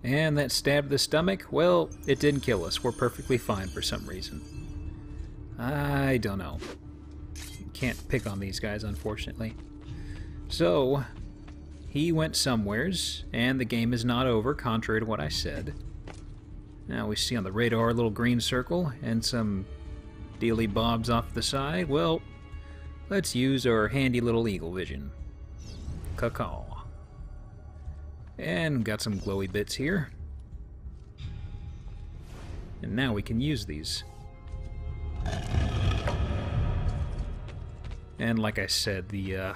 And that stab to the stomach, well, it didn't kill us. We're perfectly fine for some reason. I don't know. Can't pick on these guys, unfortunately. So, he went somewheres, and the game is not over, contrary to what I said. Now we see on the radar a little green circle, and some dealy bobs off the side. Well, let's use our handy little eagle vision. Caw-caw. And got some glowy bits here. And now we can use these. And like I said, the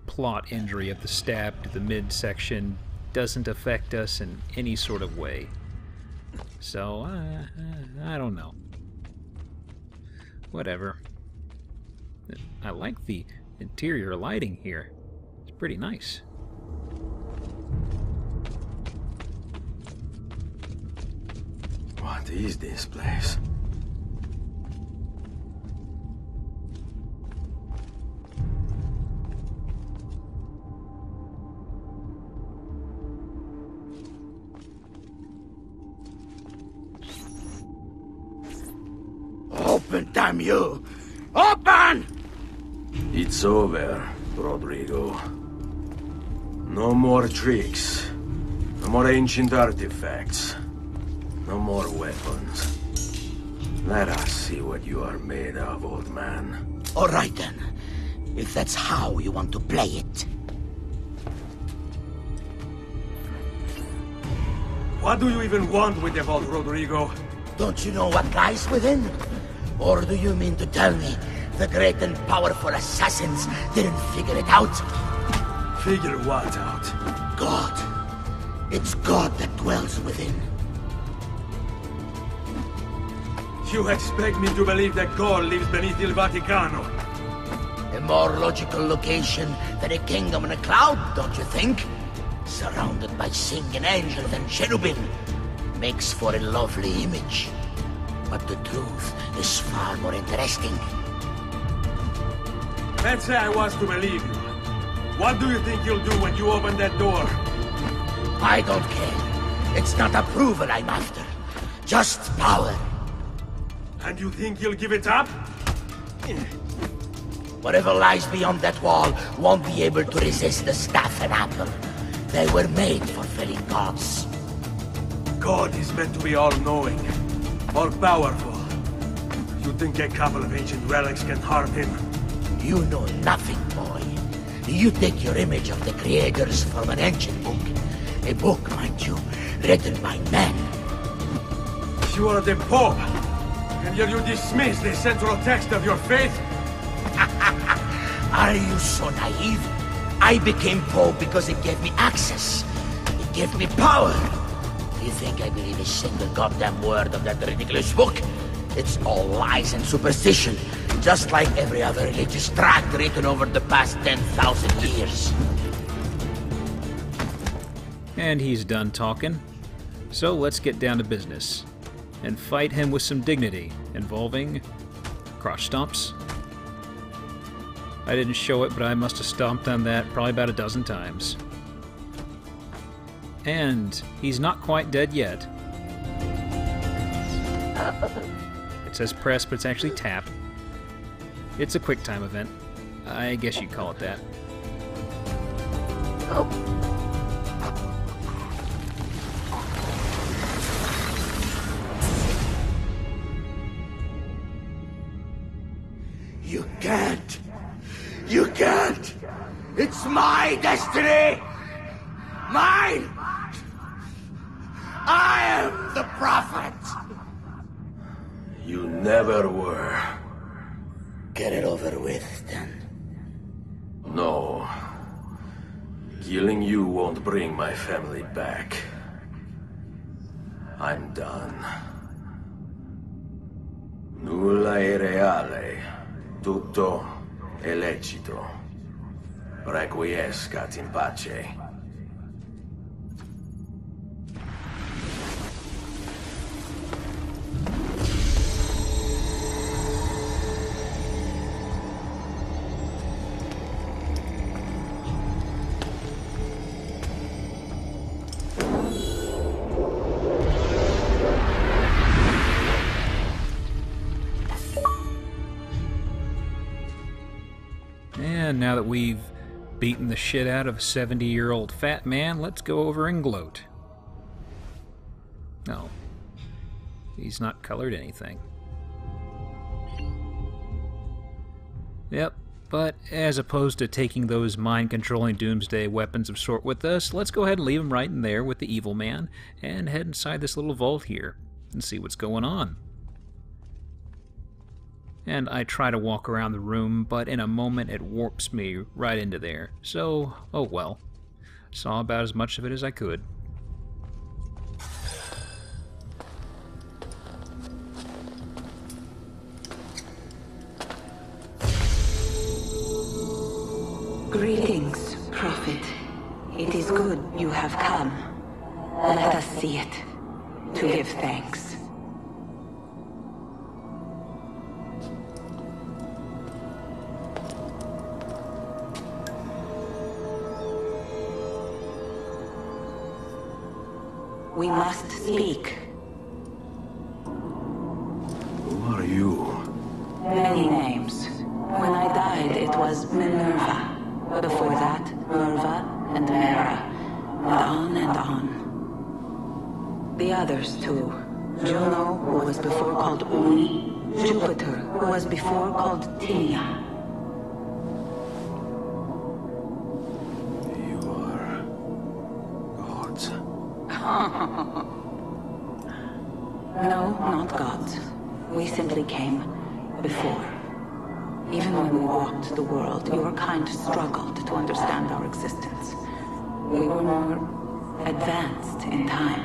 plot injury of the stab to the midsection doesn't affect us in any sort of way. So, I don't know. Whatever. I like the interior lighting here. It's pretty nice. What is this place? Open, damn you! Open! It's over, Rodrigo. No more tricks. No more ancient artifacts. No more weapons. Let us see what you are made of, old man. All right then, if that's how you want to play it. What do you even want with the vault, Rodrigo? Don't you know what lies within? Or do you mean to tell me the great and powerful assassins didn't figure it out? Figure what out? God. It's God that dwells within. You expect me to believe that God lives beneath Il Vaticano? A more logical location than a kingdom in a cloud, don't you think? Surrounded by singing angels and cherubim. Makes for a lovely image. But the truth is far more interesting. Let's say I was to believe you. What do you think you'll do when you open that door? I don't care. It's not approval I'm after. Just power. And you think you'll give it up? Whatever lies beyond that wall won't be able to resist the staff and apple. They were made for felling gods. God is meant to be all-knowing, all-powerful. You think a couple of ancient relics can harm him? You know nothing, boy. You take your image of the creators from an ancient book. A book, mind you, written by men. You are the Pope, and yet you dismiss the central text of your faith? Are you so naive? I became Pope because it gave me access. It gave me power. You think I believe a single goddamn word of that ridiculous book? It's all lies and superstition, just like every other religious tract written over the past 10,000 years. And he's done talking. So let's get down to business and fight him with some dignity, involving cross stomps. I didn't show it, but I must have stomped on that probably about a dozen times. And he's not quite dead yet. It says press, but it's actually tap. It's a quick time event. I guess you'd call it that. You can't! You can't! It's my destiny! Mine! I am the prophet! You never were. Get it over with, then. No. Killing you won't bring my family back. I'm done. Nulla è reale. Tutto è lecito. Requiescat in pace. now that we've beaten the shit out of a 70-year-old fat man, let's go over and gloat. No. He's not colored anything. Yep, but as opposed to taking those mind-controlling doomsday weapons of sort with us, let's go ahead and leave him right in there with the evil man and head inside this little vault here and see what's going on. And I try to walk around the room, but in a moment it warps me right into there. So, oh well. Saw about as much of it as I could. Greetings, Prophet. It is good you have come. Let us see it, to give thanks. We must speak. Who are you? Many names. When I died, it was Minerva. Before that, Merva and Mera. And on and on. The others, too. Juno, who was before called Uni. Jupiter, who was before called Tinia. You are... gods. No, not gods. We simply came before. Even when we walked the world, your kind struggled to understand our existence. We were more advanced in time.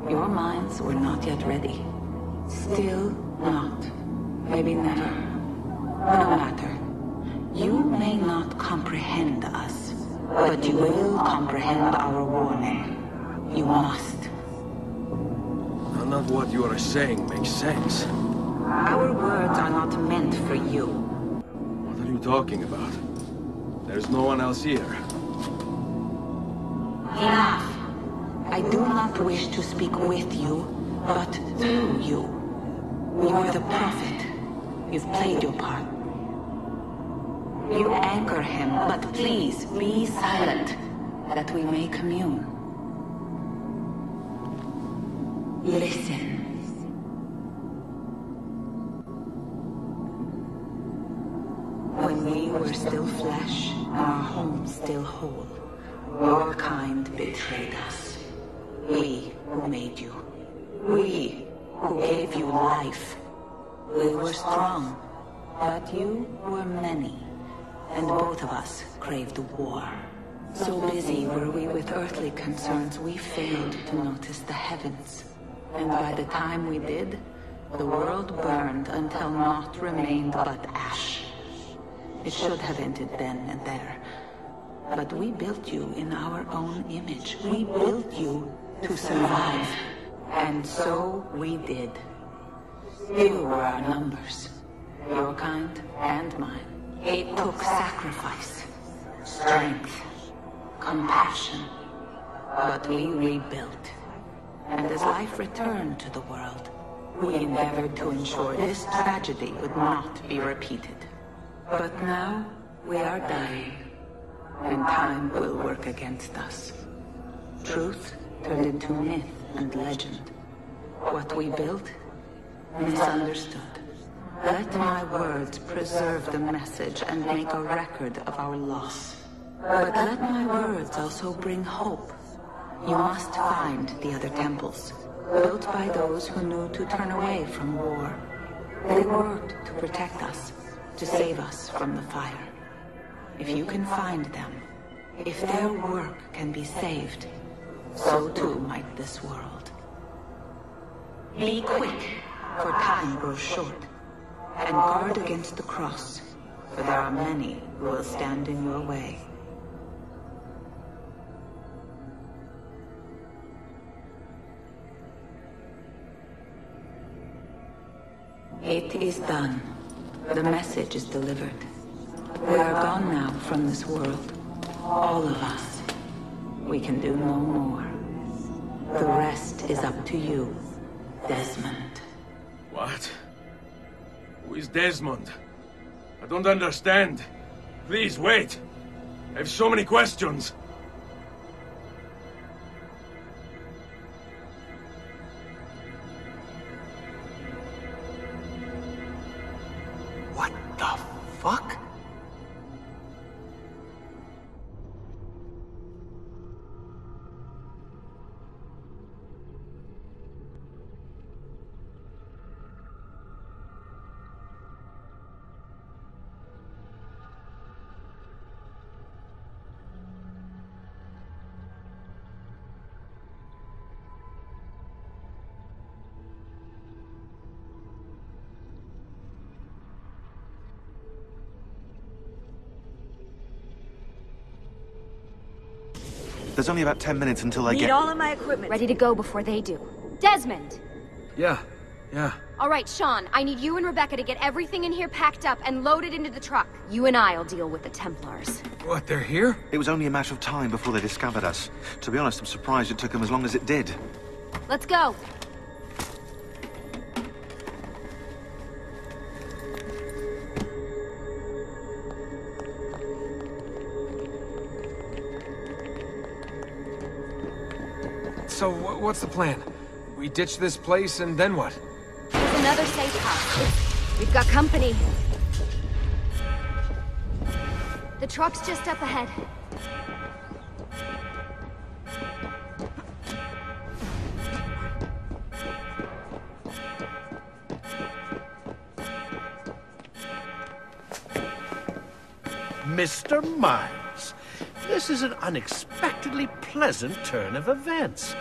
Your minds were not yet ready. Still not. Maybe never. No matter. You may not comprehend us, but you will comprehend our warning. You must. None of what you are saying makes sense. Our words are not meant for you. What are you talking about? There's no one else here. Enough. I do not wish to speak with you, but through you. You are the prophet. You've played your part. You anchor him, but please be silent, that we may commune. Listen. When we were still flesh, and our home still whole, your kind betrayed us. We who made you. We who gave you life. We were strong, but you were many, and both of us craved war. So busy were we with earthly concerns, we failed to notice the heavens. And by the time we did, the world burned until naught remained but ash. It should have ended then and there. But we built you in our own image. We built you to survive. And so we did. You were our numbers. Your kind and mine. It took sacrifice, strength, compassion. But we rebuilt. And as life returned to the world, we endeavored to ensure this tragedy would not be repeated. But now, we are dying, and time will work against us. Truth turned into myth and legend. What we built, misunderstood. Let my words preserve the message and make a record of our loss. But let my words also bring hope. You must find the other temples, built by those who knew to turn away from war. They worked to protect us, to save us from the fire. If you can find them, if their work can be saved, so too might this world. Be quick, for time grows short, and guard against the cross, for there are many who will stand in your way. It is done. The message is delivered. We are gone now from this world. All of us. We can do no more. The rest is up to you, Desmond. What? Who is Desmond? I don't understand. Please, wait! I have so many questions! What the fuck? There's only about 10 minutes until I Need get... all of my equipment. Ready to go before they do. Desmond! Yeah. All right, Sean, I need you and Rebecca to get everything in here packed up and loaded into the truck. You and I'll deal with the Templars. What, they're here? It was only a matter of time before they discovered us. To be honest, I'm surprised it took them as long as it did. Let's go. So, what's the plan? We ditch this place, and then what? There's another safe house. We've got company. The truck's just up ahead. Mr. Miles, this is an unexpectedly pleasant turn of events.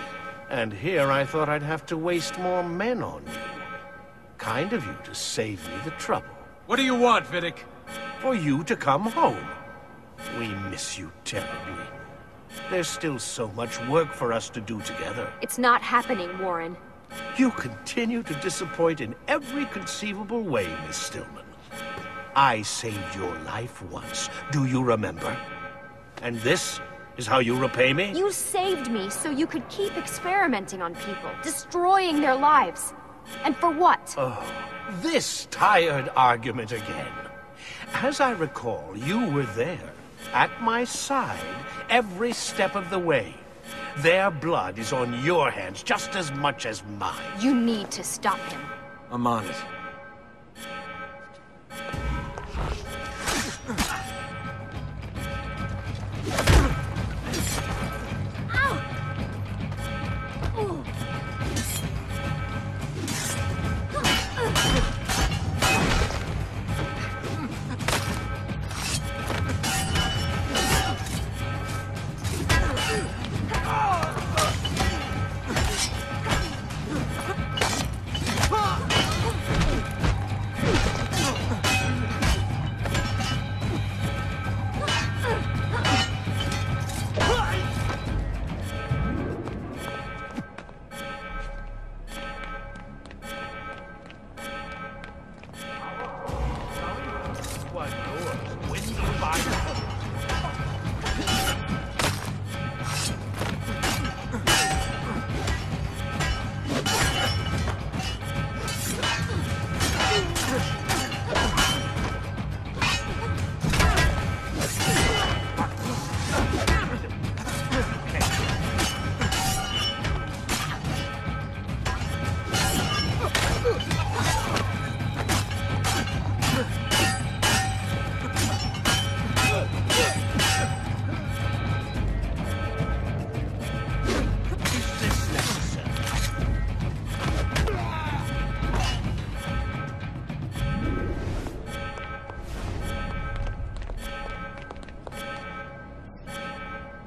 And here I thought I'd have to waste more men on you. Kind of you to save me the trouble. What do you want, Vidic? For you to come home. We miss you terribly. There's still so much work for us to do together. It's not happening, Warren. You continue to disappoint in every conceivable way, Miss Stillman. I saved your life once, do you remember? And this is how you repay me? You saved me so you could keep experimenting on people, destroying their lives. And for what? Oh, this tired argument again. As I recall, you were there, at my side, every step of the way. Their blood is on your hands just as much as mine. You need to stop him. I'm on it.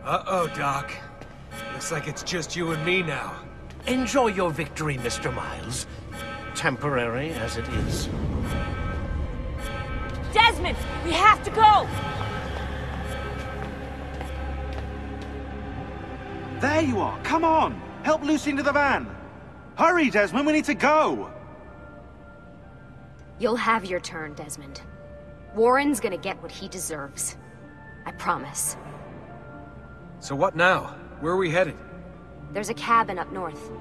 Uh-oh, Doc. Looks like it's just you and me now. Enjoy your victory, Mr. Miles. Temporary as it is. Desmond, we have to go! There you are! Come on! Help Lucy into the van! Hurry, Desmond, we need to go! You'll have your turn, Desmond. Warren's gonna get what he deserves. I promise. So what now? Where are we headed? There's a cabin up north.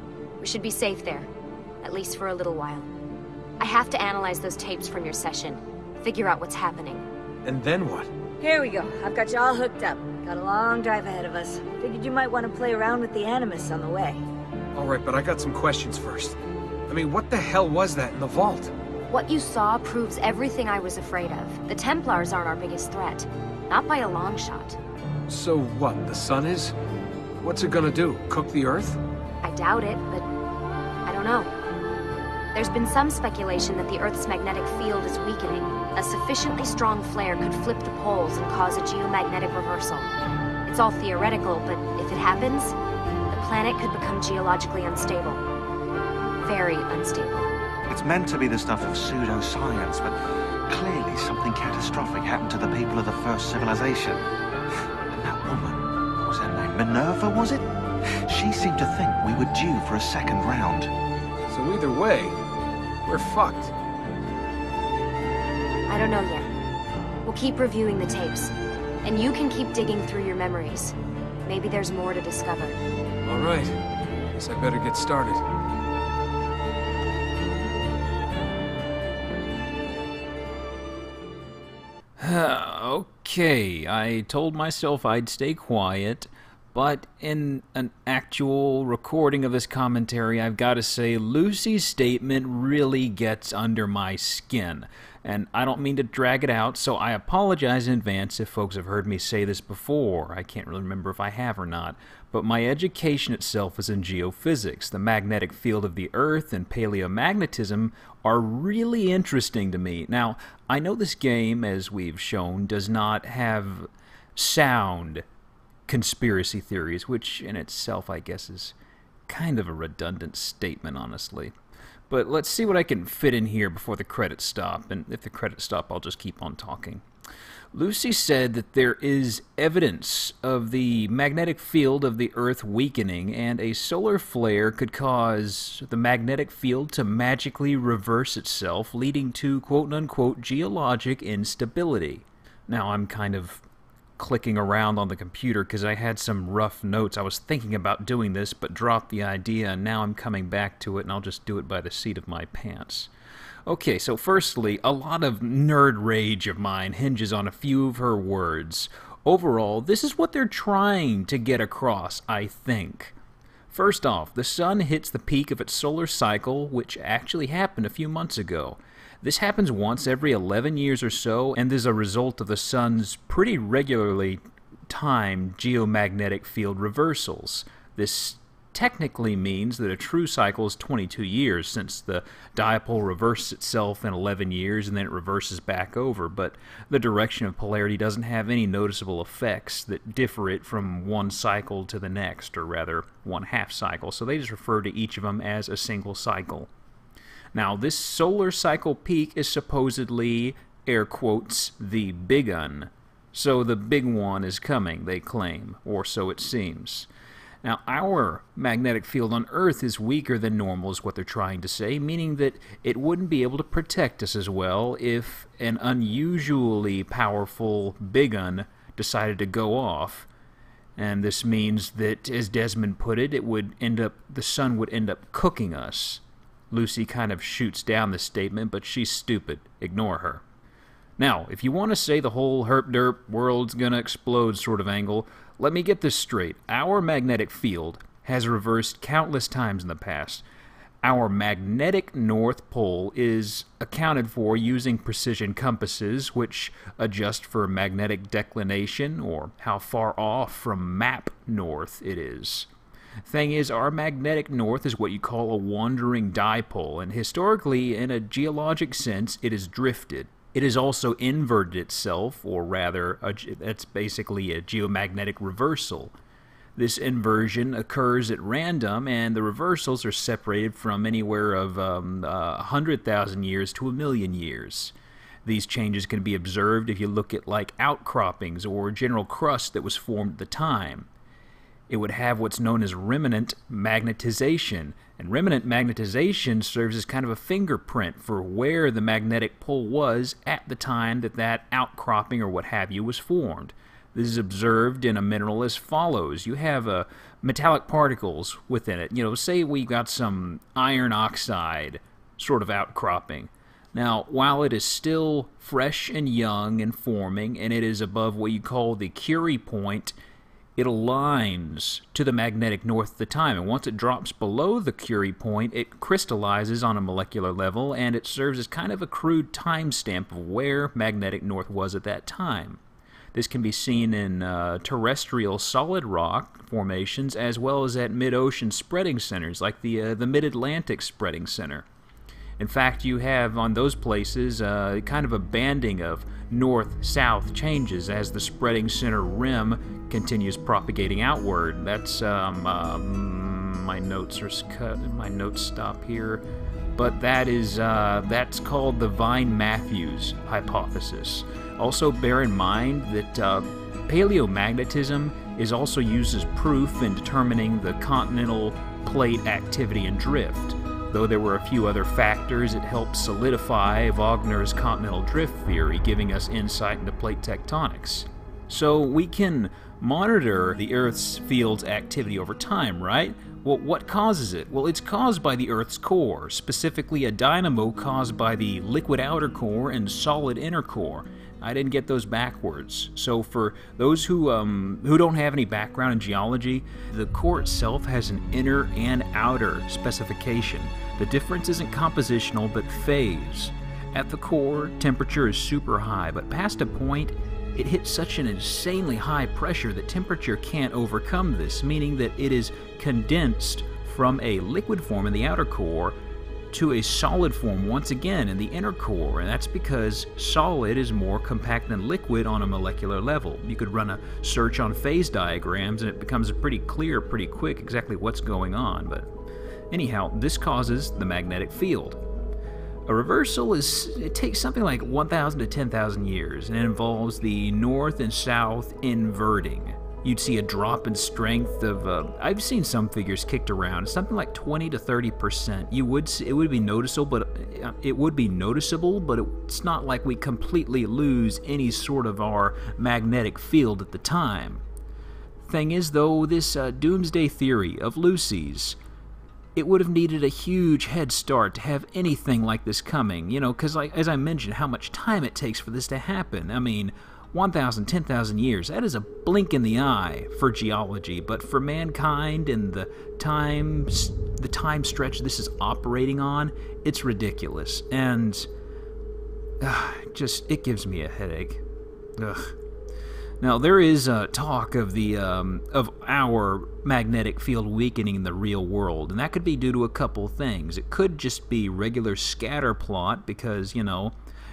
We should be safe there. At least for a little while. I have to analyze those tapes from your session. Figure out what's happening. And then what? Here we go. I've got you all hooked up. Got a long drive ahead of us. Figured you might want to play around with the Animus on the way. Alright, but I got some questions first. I mean, what the hell was that in the vault? What you saw proves everything I was afraid of. The Templars aren't our biggest threat. Not by a long shot. So what, the sun is? What's it gonna do? Cook the Earth? I doubt it, but I don't know. There's been some speculation that the Earth's magnetic field is weakening. A sufficiently strong flare could flip the poles and cause a geomagnetic reversal. It's all theoretical, but if it happens, the planet could become geologically unstable. Very unstable. It's meant to be the stuff of pseudoscience, but clearly something catastrophic happened to the people of the first civilization. And that woman, what was her name? Minerva, was it? She seemed to think we were due for a second round. So either way, we're fucked. I don't know yet. We'll keep reviewing the tapes. And you can keep digging through your memories. Maybe there's more to discover. Alright. Guess I better get started. Okay, I told myself I'd stay quiet, but in an actual recording of this commentary, I've got to say Lucy's statement really gets under my skin. And I don't mean to drag it out, so I apologize in advance if folks have heard me say this before. I can't really remember if I have or not. But my education itself is in geophysics. The magnetic field of the Earth and paleomagnetism are really interesting to me. Now, I know this game, as we've shown, does not have sound conspiracy theories, which in itself, I guess, is kind of a redundant statement, honestly. But let's see what I can fit in here before the credits stop, and if the credits stop, I'll just keep on talking. Lucy said that there is evidence of the magnetic field of the Earth weakening, and a solar flare could cause the magnetic field to magically reverse itself, leading to quote-unquote geologic instability. Now, I'm kind of clicking around on the computer because I had some rough notes. I was thinking about doing this, but dropped the idea, and now I'm coming back to it, and I'll just do it by the seat of my pants. Okay, so firstly, a lot of nerd rage of mine hinges on a few of her words. Overall, this is what they're trying to get across, I think. First off, the sun hits the peak of its solar cycle, which actually happened a few months ago. This happens once every 11 years or so, and is a result of the sun's pretty regularly timed geomagnetic field reversals. This technically means that a true cycle is 22 years, since the dipole reverses itself in 11 years and then it reverses back over, but the direction of polarity doesn't have any noticeable effects that differ it from one cycle to the next, or rather, one half cycle, so they just refer to each of them as a single cycle. Now, this solar cycle peak is supposedly, air quotes, the big un. So the big one is coming, they claim, or so it seems. Now, our magnetic field on Earth is weaker than normal, is what they're trying to say, meaning that it wouldn't be able to protect us as well if an unusually powerful big un decided to go off. And this means that, as Desmond put it, the sun would end up cooking us. Lucy kind of shoots down this statement, but she's stupid. Ignore her. Now, if you want to say the whole herp-derp world's gonna explode sort of angle, let me get this straight. Our magnetic field has reversed countless times in the past. Our magnetic North Pole is accounted for using precision compasses, which adjust for magnetic declination, or how far off from map north it is. Thing is, our magnetic north is what you call a wandering dipole, and historically, in a geologic sense, it has drifted. It has also inverted itself, or rather, that's basically a geomagnetic reversal. This inversion occurs at random, and the reversals are separated from anywhere of 100,000 years to 1,000,000 years. These changes can be observed if you look at like outcroppings or general crust that was formed at the time. It would have what's known as remnant magnetization, and remnant magnetization serves as kind of a fingerprint for where the magnetic pole was at the time that that outcropping or what have you was formed. This is observed in a mineral as follows. You have metallic particles within it. You know, say we got some iron oxide sort of outcropping. Now, while it is still fresh and young and forming, and it is above what you call the Curie point, it aligns to the magnetic north at the time, and once it drops below the Curie point, it crystallizes on a molecular level, and it serves as kind of a crude timestamp of where magnetic north was at that time. This can be seen in terrestrial solid rock formations, as well as at mid-ocean spreading centers, like the Mid-Atlantic Spreading Center. In fact, you have on those places kind of a banding of north-south changes as the spreading center rim continues propagating outward. That's my notes are cut. My notes stop here, but that's called the Vine-Matthews hypothesis. Also, bear in mind that paleomagnetism is also used as proof in determining the continental plate activity and drift. Though there were a few other factors, it helped solidify Wagner's continental drift theory, giving us insight into plate tectonics. So we can monitor the Earth's field's activity over time, right? Well, what causes it? Well, it's caused by the Earth's core, specifically a dynamo caused by the liquid outer core and solid inner core. I didn't get those backwards. So for those who don't have any background in geology, the core itself has an inner and outer specification. The difference isn't compositional, but phase. At the core, temperature is super high, but past a point, it hits such an insanely high pressure that temperature can't overcome this, meaning that it is condensed from a liquid form in the outer core to a solid form once again in the inner core, and that's because solid is more compact than liquid on a molecular level. You could run a search on phase diagrams and it becomes pretty clear pretty quick exactly what's going on, but anyhow, this causes the magnetic field. A reversal it takes something like 1,000 to 10,000 years, and it involves the north and south inverting. You'd see a drop in strength of, I've seen some figures kicked around, something like 20 to 30%. It would be noticeable, but it's not like we completely lose any sort of our magnetic field at the time. Thing is, though, this doomsday theory of Lucy's, it would have needed a huge head start to have anything like this coming, because as I mentioned, how much time it takes for this to happen. I mean, 1,000, 10,000 years, that is a blink in the eye for geology, but for mankind and the time stretch this is operating on, it's ridiculous, and it gives me a headache. Ugh. Now, there is talk of our magnetic field weakening in the real world, and that could be due to a couple things. It could just be regular scatter plot because,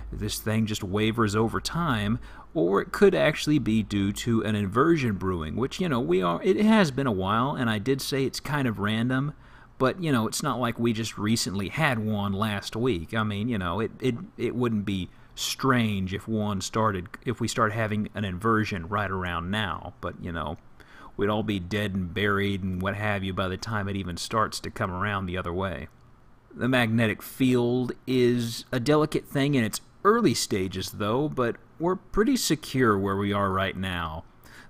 this thing just wavers over time, or it could actually be due to an inversion brewing, which, it has been a while, and I did say it's kind of random, but, it's not like we just recently had one last week. I mean, it wouldn't be strange if we started having an inversion right around now, but, we'd all be dead and buried and what have you by the time it even starts to come around the other way. The magnetic field is a delicate thing in its early stages, though, but we're pretty secure where we are right now.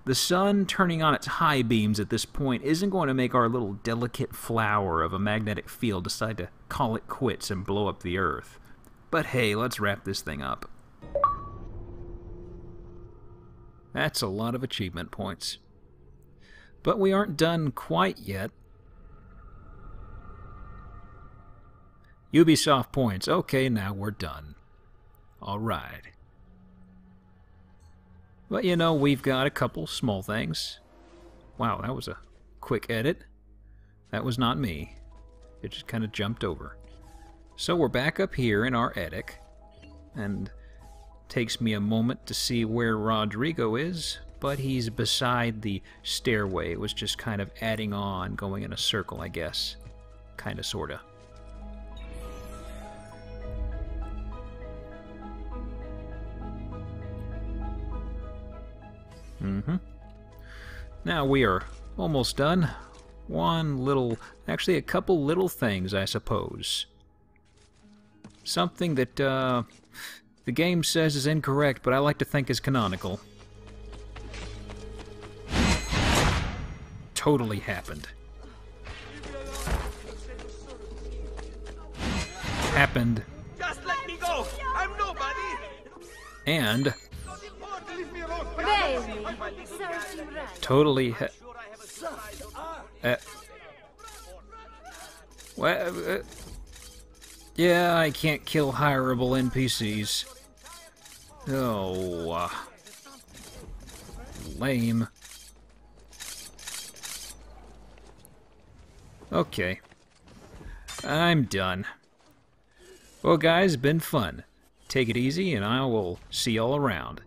The sun turning on its high beams at this point isn't going to make our little delicate flower of a magnetic field decide to call it quits and blow up the Earth. But hey, let's wrap this thing up. That's a lot of achievement points. But we aren't done quite yet. Ubisoft points. Okay, now we're done. Alright. But we've got a couple small things. Wow, that was a quick edit. That was not me. It just kind of jumped over. So we're back up here in our attic, and takes me a moment to see where Rodrigo is, but he's beside the stairway. It was just kind of adding on, going in a circle, I guess. Kinda, sorta. Now we are almost done. Actually a couple little things, I suppose. Something that the game says is incorrect, but I like to think is canonical. Totally happened. Happened. Just let me go! And totally yeah, I can't kill hireable NPCs. Oh, lame. Okay. I'm done. Well, guys, been fun. Take it easy, and I will see y'all around.